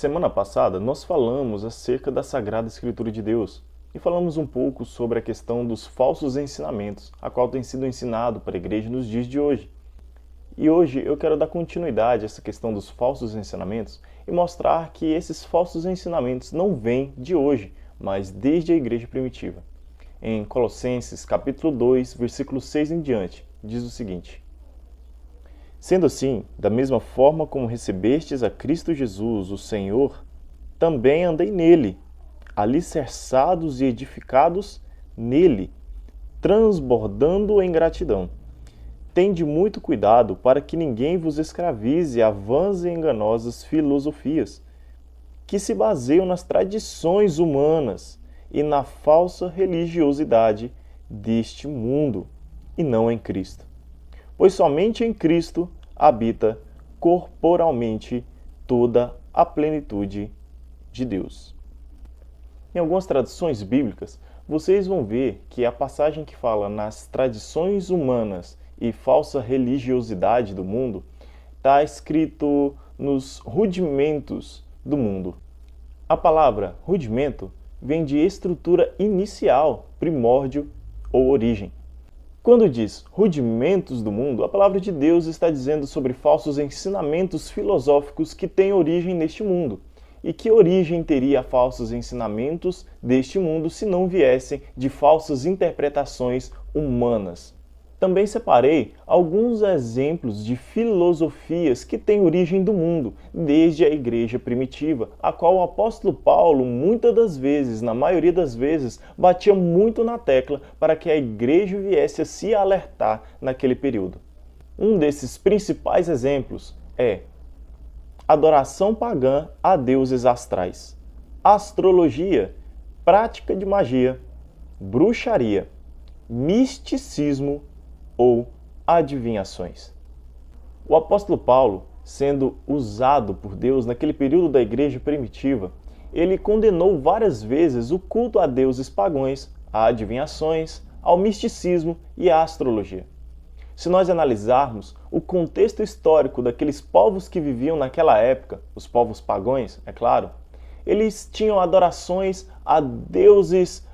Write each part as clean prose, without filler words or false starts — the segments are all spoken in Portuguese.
Semana passada nós falamos acerca da Sagrada Escritura de Deus e falamos um pouco sobre a questão dos falsos ensinamentos, a qual tem sido ensinado para a igreja nos dias de hoje. E hoje eu quero dar continuidade a essa questão dos falsos ensinamentos e mostrar que esses falsos ensinamentos não vêm de hoje, mas desde a igreja primitiva. Em Colossenses capítulo 2, versículo 6 em diante, diz o seguinte: Sendo assim, da mesma forma como recebestes a Cristo Jesus, o Senhor, também andei nele, alicerçados e edificados nele, transbordando em gratidão. Tende muito cuidado para que ninguém vos escravize a vãs e enganosas filosofias, que se baseiam nas tradições humanas e na falsa religiosidade deste mundo, e não em Cristo. Pois somente em Cristo habita corporalmente toda a plenitude de Deus. Em algumas traduções bíblicas, vocês vão ver que a passagem que fala nas tradições humanas e falsa religiosidade do mundo está escrito nos rudimentos do mundo. A palavra rudimento vem de estrutura inicial, primórdio ou origem. Quando diz rudimentos do mundo, a palavra de Deus está dizendo sobre falsos ensinamentos filosóficos que têm origem neste mundo. E que origem teria falsos ensinamentos deste mundo se não viessem de falsas interpretações humanas? Também separei alguns exemplos de filosofias que têm origem do mundo, desde a igreja primitiva, a qual o apóstolo Paulo, muitas das vezes, na maioria das vezes, batia muito na tecla para que a igreja viesse a se alertar naquele período. Um desses principais exemplos é adoração pagã a deuses astrais, astrologia, prática de magia, bruxaria, misticismo ou adivinhações. O apóstolo Paulo, sendo usado por Deus naquele período da igreja primitiva, ele condenou várias vezes o culto a deuses pagãos, a adivinhações, ao misticismo e à astrologia. Se nós analisarmos o contexto histórico daqueles povos que viviam naquela época, os povos pagãos, é claro, eles tinham adorações a deuses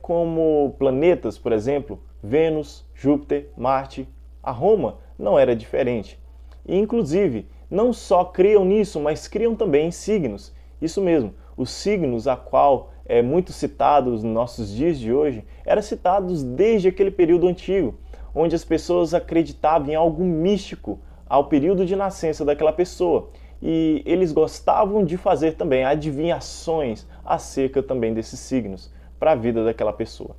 como planetas, por exemplo, Vênus, Júpiter, Marte. A Roma não era diferente. E, inclusive, não só criam nisso, mas criam também em signos. Isso mesmo, os signos a qual é muito citados nos nossos dias de hoje, eram citados desde aquele período antigo, onde as pessoas acreditavam em algo místico ao período de nascença daquela pessoa. E eles gostavam de fazer também adivinhações acerca também desses signos para a vida daquela pessoa.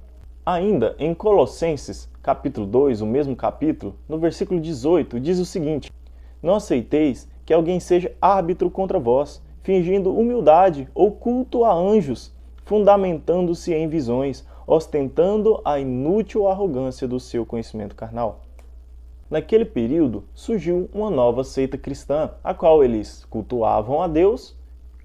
Ainda em Colossenses, capítulo 2, o mesmo capítulo, no versículo 18, diz o seguinte: Não aceiteis que alguém seja árbitro contra vós, fingindo humildade ou culto a anjos, fundamentando-se em visões, ostentando a inútil arrogância do seu conhecimento carnal. Naquele período, surgiu uma nova seita cristã, a qual eles cultuavam a Deus,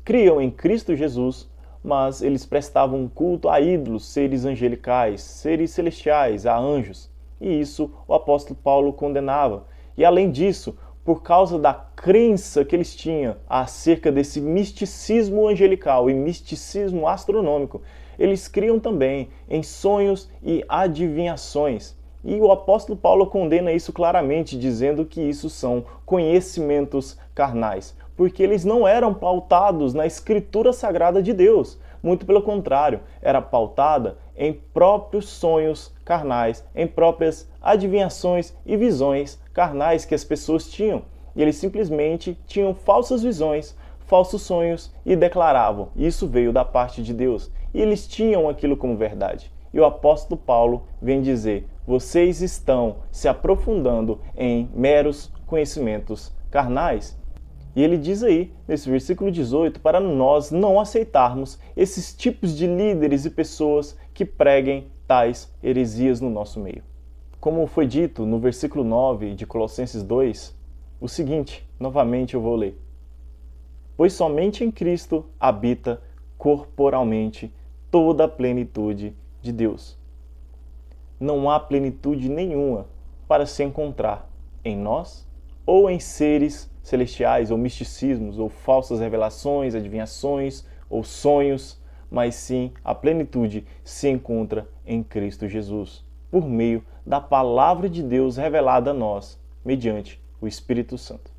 criam em Cristo Jesus, mas eles prestavam culto a ídolos, seres angelicais, seres celestiais, a anjos. E isso o apóstolo Paulo condenava. E além disso, por causa da crença que eles tinham acerca desse misticismo angelical e misticismo astronômico, eles criam também em sonhos e adivinhações. E o apóstolo Paulo condena isso claramente, dizendo que isso são conhecimentos carnais, porque eles não eram pautados na Escritura Sagrada de Deus. Muito pelo contrário, era pautada em próprios sonhos carnais, em próprias adivinhações e visões carnais que as pessoas tinham. E eles simplesmente tinham falsas visões, falsos sonhos e declaravam: isso veio da parte de Deus. E eles tinham aquilo como verdade. E o apóstolo Paulo vem dizer: vocês estão se aprofundando em meros conhecimentos carnais. E ele diz aí, nesse versículo 18, para nós não aceitarmos esses tipos de líderes e pessoas que preguem tais heresias no nosso meio. Como foi dito no versículo 9 de Colossenses 2, o seguinte, novamente eu vou ler: Pois somente em Cristo habita corporalmente toda a plenitude de Deus. Não há plenitude nenhuma para se encontrar em nós ou em seres celestiais ou misticismos ou falsas revelações, adivinhações ou sonhos, mas sim a plenitude se encontra em Cristo Jesus, por meio da palavra de Deus revelada a nós, mediante o Espírito Santo.